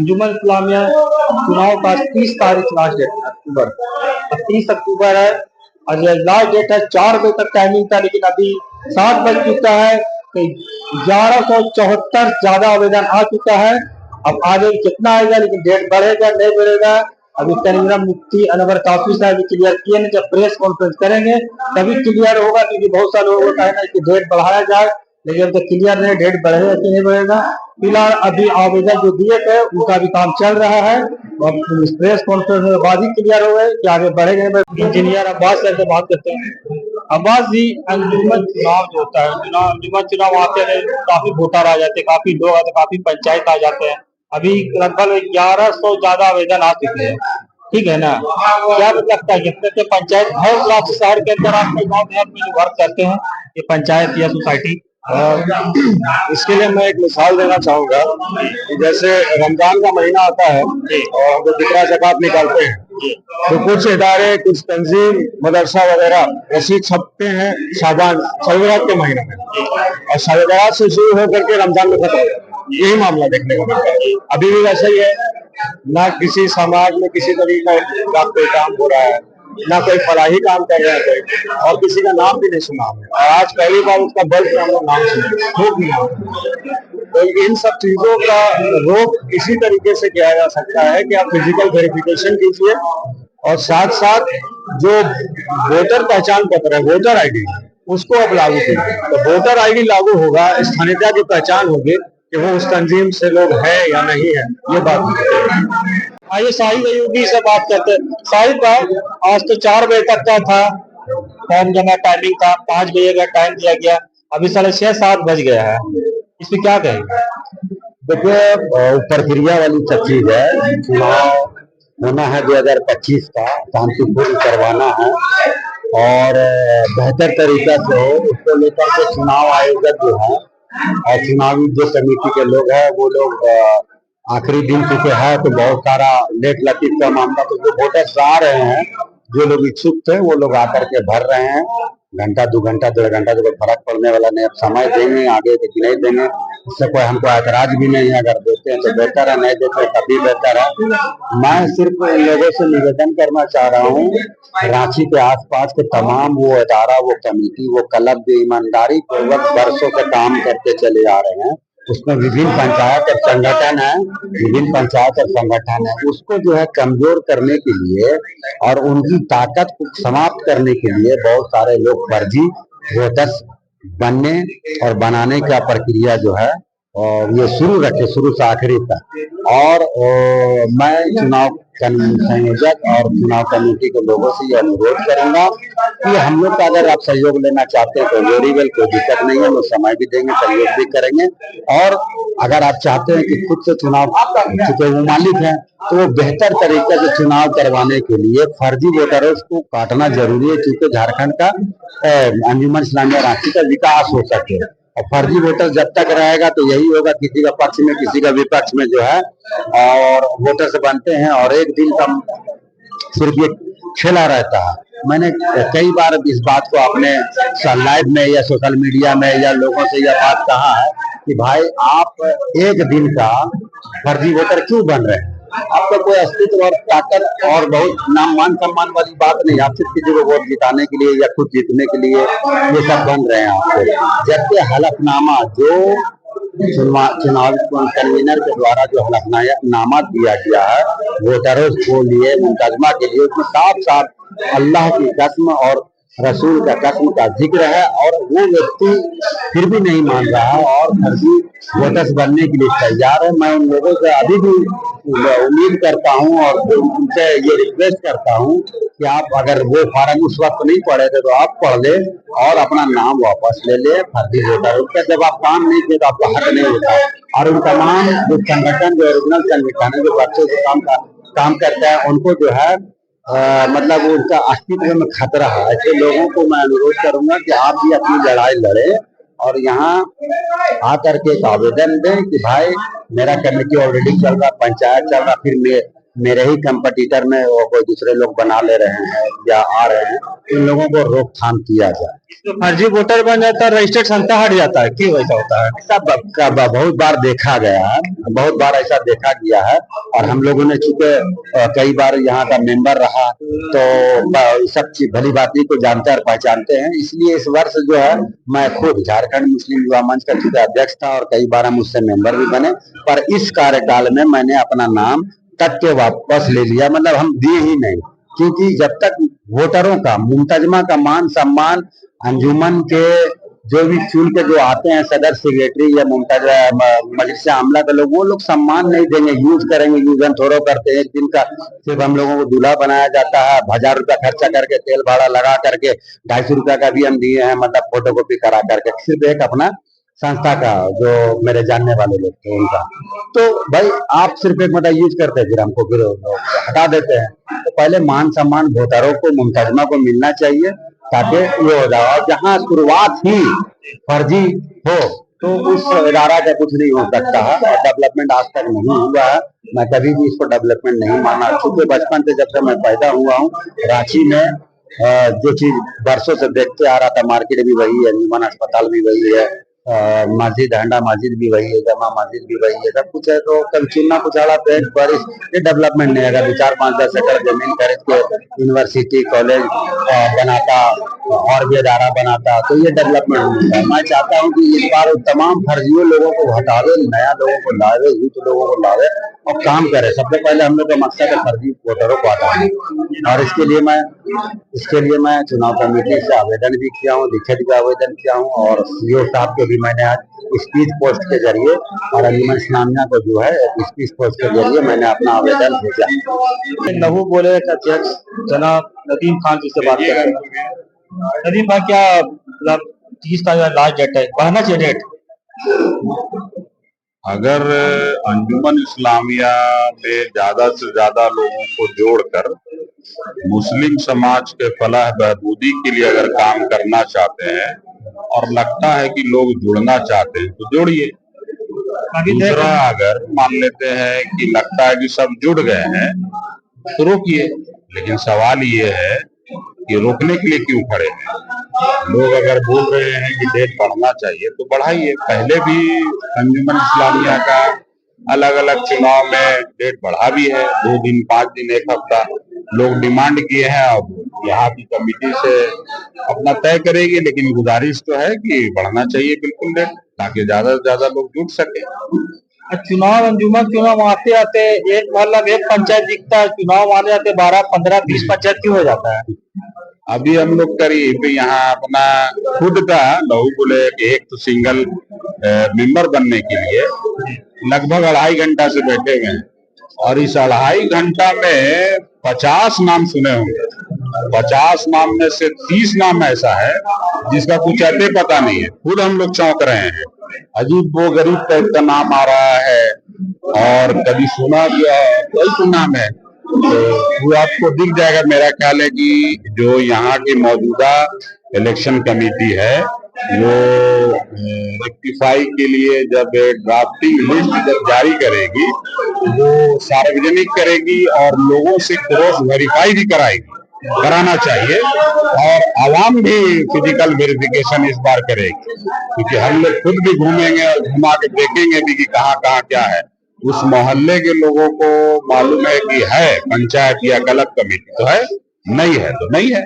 अंजुमन इस्लामिया चुनाव का 30 तारीख लास्ट डेट है, अक्टूबर। अब 30 अक्टूबर है और लास्ट डेट है। 4 बजे तक टाइमिंग था, लेकिन अभी 7 बज चुका है। तो 1174 ज्यादा आवेदन आ चुका है। अब आगे कितना आएगा, लेकिन डेट बढ़ेगा नहीं बढ़ेगा, अभी करीबन मुफ्ती अनवर काफी साहब क्लियर किए हैं। जब प्रेस कॉन्फ्रेंस करेंगे तभी क्लियर होगा, क्योंकि बहुत सारे लोगों का कहना है कि डेट बढ़ाया जाए, लेकिन अब तक क्लियर नहीं डेट बढ़ेगा कि नहीं बढ़ेगा। फिलहाल अभी आवेदन जो दिए थे उनका भी काम चल रहा है। अब प्रेस कॉन्फ्रेंस में बाद ही क्लियर हो गए कि आगे बढ़ेगा। इंजीनियर अब्बास साहब से बात करते हैं। अब्बास जी, अंजुमन चुनाव जो होता है, अंजुमन चुनाव आते हैं, काफी वोटर आ जाते हैं, काफी लोग आते हैं, काफी पंचायत आ जाते हैं। अभी लगभग 1100 ज्यादा आवेदन आ चुके हैं, ठीक है ना? क्या लगता है कितने पंचायत हर लाख शहर के अंदर आपके गाँव में जो वर्क करते हैं ये पंचायत या सोसाइटी? इसके लिए मैं एक मिसाल देना चाहूंगा कि जैसे रमजान का महीना आता है और हम लोग फितरा ज़कात निकालते हैं, तो कुछ इदारे, कुछ तंजीम, मदरसा वगैरह रसीद छपते हैं शाबान शब के महीने में, और शब से शुरू होकर के रमजान में खत्म हो जाता है। यही मामला देखने को मिलता है। अभी भी वैसा ही है, ना किसी समाज में किसी तरीके का कोई काम हो रहा है, ना कोई फलाही काम कर रहे हैं कोई, और किसी का नाम भी नहीं सुना हमने। और आज पहली बार उसका बल्ब हम लोग नाम सुने, खूब नाम। तो इन सब चीजों का रोक इसी तरीके से किया जा सकता है कि आप फिजिकल वेरिफिकेशन कीजिए, और साथ साथ जो वोटर पहचान पत्र है, वोटर आईडी, उसको अब लागू कीजिए। तो वोटर आईडी लागू होगा, स्थानीयता की पहचान होगी कि वो उस तंजीम से लोग है या नहीं है, ये बात। आइए शाहिद अयूबी से बात करते हैं। शाहिद भाई, आज तो 4 बजे तक का था फॉर्म जमा टाइमिंग था, 5 बजे का टाइम दिया गया, अभी 6:30-7 बज गया है, इसमें क्या कहेंगे? देखिए, प्रक्रिया वाली सब चीज है। चुनाव होना है 2025 का, शांतिपूर्ण करवाना है और बेहतर तरीका से हो, उसको लेकर के चुनाव आयोजक जो है और चुनावी जो कमेटी के लोग हैं वो लोग आखिरी दिन चुके हैं, तो बहुत सारा लेट लतीफ का मामला, तो जो वोटर्स आ रहे हैं, जो लोग इच्छुक थे वो लोग आकर के भर रहे हैं। घंटा 2 घंटा 1.5 घंटा जो फर्क पड़ने वाला नहीं। अब समय देंगे आगे कि नहीं देंगे, उससे कोई हमको ऐतराज भी नहीं है। अगर देते हैं तो बेहतर है, नहीं देते तब भी बेहतर है। मैं सिर्फ इन लोगों से निवेदन करना चाह रहा हूँ, रांची के आसपास के तमाम वो अदारा, वो कमेटी, वो क्लब जो ईमानदारी पूर्वक वर्षों से काम करते चले आ रहे हैं, उसमें विभिन्न पंचायत और संगठन है, विभिन्न पंचायत और संगठन है, उसको जो है कमजोर करने के लिए और उनकी ताकत को समाप्त करने के लिए बहुत सारे लोग फर्जी वोटर्स बनने और बनाने का प्रक्रिया जो है और ये शुरू रखे, शुरू से आखिरी तक। और मैं चुनाव संयोजक और चुनाव कमेटी के लोगों से ये अनुरोध करूंगा कि हम लोग का अगर आप सहयोग लेना चाहते हैं तो वेरी वेल, कोई दिक्कत नहीं है, हम लोग समय भी देंगे, सहयोग भी करेंगे। और अगर आप चाहते हैं कि खुद से चुनाव, चूंकि वो मालिक है, तो वो बेहतर तरीके से चुनाव करवाने के लिए फर्जी वोटरों को काटना जरूरी है, क्योंकि झारखंड का अंजुमन इस्लामिया रांची का विकास हो सके। और फर्जी वोटर जब तक रहेगा तो यही होगा, किसी का पक्ष में किसी का विपक्ष में जो है और वोटर्स बनते हैं और एक दिन का सिर्फ ये खेला रहता है। मैंने कई बार इस बात को अपने लाइव में या सोशल मीडिया में या लोगों से यह बात कहा है कि भाई आप एक दिन का फर्जी वोटर क्यों बन रहे हैं? आपका कोई अस्तित्व और ताकत और बहुत नाम मान सम्मान वाली बात नहीं। आप सिर्फ किसी को वोट जिताने के लिए या खुद जीतने के लिए ये सब बन रहे हैं आपको। जबकि हलफनामा जो चुनाव कन्वीनर के द्वारा जो हलफनामा दिया गया है वोटरों को लिए मुकदमा के लिए, उसमें साफ साफ अल्लाह की कसम और रसूल का कसम का जिक्र है, और वो व्यक्ति फिर भी नहीं मान रहा है और फर्जी वोटर्स बनने के लिए तैयार है। मैं उन लोगों से अभी भी उम्मीद करता हूं और उनसे ये रिक्वेस्ट करता हूं कि आप अगर वो फार्म उस वक्त नहीं पढ़े थे तो आप पढ़ ले और अपना नाम वापस ले ले। फर्जी वोटर उसका जब आप काम नहीं किए तो आपका हक नहीं होता। और उन तमाम जो संगठन, जो ओरिजिनल संगठन है, जो बच्चों से काम करते हैं, उनको जो है मतलब उनका अस्तित्व में खतरा है। ऐसे लोगों को मैं अनुरोध करूंगा कि आप भी अपनी लड़ाई लड़े और यहाँ आकर के एक आवेदन दें कि भाई मेरा कमेटी ऑलरेडी चल रहा, पंचायत चल रहा, फिर मेरे ही कंपटीटर में वो कोई दूसरे लोग बना ले रहे हैं या आ रहे हैं, इन लोगों को रोकथाम किया जाए। तो फर्जी वोटर बन जाता है, रजिस्टर्ड संख्या हट जाता है, क्यों ऐसा होता है? ऐसा बहुत बार देखा गया है, बहुत बार ऐसा देखा गया है। और हम लोगों ने चूंकि कई बार यहाँ का मेंबर रहा, तो सब चीज भली बात को जानते और पहचानते हैं। इसलिए इस वर्ष जो है, मैं खुद झारखंड मुस्लिम युवा मंच का चूंकि अध्यक्ष था और कई बार हम उससे मेंबर भी बने, पर इस कार्यकाल में मैंने अपना नाम तक के वापस ले लिया, मतलब हम दिए ही नहीं। क्योंकि जब तक वोटरों का मुंतजमा का मान सम्मान, अंजुमन के जो भी चुन के जो आते हैं सदर सेक्रेटरी या मजलिस आमला के लोग, वो लोग सम्मान नहीं देंगे, यूज करेंगे, यूज एंड थ्रो करते हैं। एक दिन का सिर्फ हम लोगों को दूल्हा बनाया जाता है, 1000 रुपया खर्चा करके, तेल भाड़ा लगा करके, 250 रुपया का भी हम दिए हैं, मतलब फोटोकॉपी करा करके, सिर्फ एक अपना संस्था का, जो मेरे जानने वाले लोग थे उनका। तो भाई आप सिर्फ एक मतलब यूज करते हैं, फिर हमको फिर हटा देते हैं। तो पहले मान सम्मान वोटरों को, मुंतजमा को मिलना चाहिए, ताकि ये हो जाए। और जहाँ शुरुआत ही फर्जी हो, तो उस इदारा का कुछ नहीं हो सकता है। और डेवलपमेंट आज तक नहीं हुआ है, मैं कभी भी इसको डेवलपमेंट नहीं माना। क्योंकि बचपन से जब से मैं पैदा हुआ हूँ, रांची में जो चीज बरसों से देखते आ रहा था, मार्केट भी वही है, निमान अस्पताल भी वही है, मस्जिद, हंडा मस्जिद भी वही है, जमा मस्जिद भी वही है, सब कुछ है। तो कभी चुना कुचाला पेट बारिश, ये डेवलपमेंट नहीं। अगर 4-5-10 एकड़ जमीन खरीद के यूनिवर्सिटी कॉलेज बनाता और भी अदारा बनाता, तो ये डेवलपमेंट होता है। मैं चाहता हूँ कि इस बार तमाम फर्जियों लोगों को हटावे, नया लोगों को लावे, यूथ लोगों को लावे और काम करे। सबसे पहले हम लोग का मकसद है फर्जी वोटरों को हटाना। और इसके लिए मैं चुनाव कमेटी से आवेदन भी किया हूँ, लिखित भी आवेदन किया हूँ, और सीओ साहब को भी मैंने आज स्पीच पोस्ट के जरिए, और अंजुमन इस्लामिया को जो है स्पीच पोस्ट के जरिए मैंने अपना आवेदन भेजा। लहू बोले अध्यक्ष जनाब नदीम खान जी से बात कर रहे हैं। नदीम भाई, क्या मतलब 30 का लास्ट डेट है, बढ़ना चाहिए डेट? अगर अंजुमन इस्लामिया में ज्यादा से ज्यादा लोगों को जोड़कर मुस्लिम समाज के फलाह बहबूदी के लिए अगर काम करना चाहते हैं और लगता है कि लोग जुड़ना चाहते हैं, तो जोड़िए। दूसरा, अगर मान लेते हैं कि लगता है कि सब जुड़ गए हैं, तो रोकिए। लेकिन सवाल ये है कि रोकने के लिए क्यों खड़े हैं? लोग अगर बोल रहे हैं कि डेट बढ़ना चाहिए, तो बढ़ाइए। पहले भी अंजुमन इस्लामिया का अलग अलग चुनाव में डेट बढ़ा भी है, 2 दिन, 5 दिन, 1 हफ्ता। लोग डिमांड किए हैं, अब यहाँ की कमेटी से अपना तय करेगी। लेकिन गुजारिश तो है कि बढ़ना चाहिए बिल्कुल डेट, ताकि ज्यादा से ज्यादा लोग जुड़ सके। चुनाव, अंजुमन चुनाव आते आते एक मतलब एक पंचायत दिखता है, चुनाव आने आते 12, 15, 20 पंचायत क्यों हो जाता है? अभी हम लोग करीब यहाँ अपना खुद का लहू बोले एक तो सिंगल मेंबर बनने के लिए लगभग 2.5 घंटा से बैठे हुए हैं। और इस 2.5 घंटा में 50 नाम सुने होंगे। 50 नाम में से 30 नाम ऐसा है जिसका कुछ अते पता नहीं है। खुद हम लोग चौंक रहे हैं। अजीब वो गरीब टाइप का नाम आ रहा है, और कभी सुना गया कोई तो नाम है, तो वो आपको दिख जाएगा। मेरा ख्याल है कि जो यहाँ की मौजूदा इलेक्शन कमेटी है, वो रेक्टिफाई के लिए जब ड्राफ्टिंग लिस्ट जब जारी करेगी, वो सार्वजनिक करेगी और लोगों से क्रॉस वेरीफाई भी कराना चाहिए। और आवाम भी फिजिकल वेरिफिकेशन इस बार करेगी, क्योंकि हम लोग खुद भी घूमेंगे और घुमा के देखेंगे भी कि कहाँ कहाँ क्या है। उस मोहल्ले के लोगों को मालूम है कि है पंचायत या क्लब कमेटी, तो है, नहीं है तो नहीं है।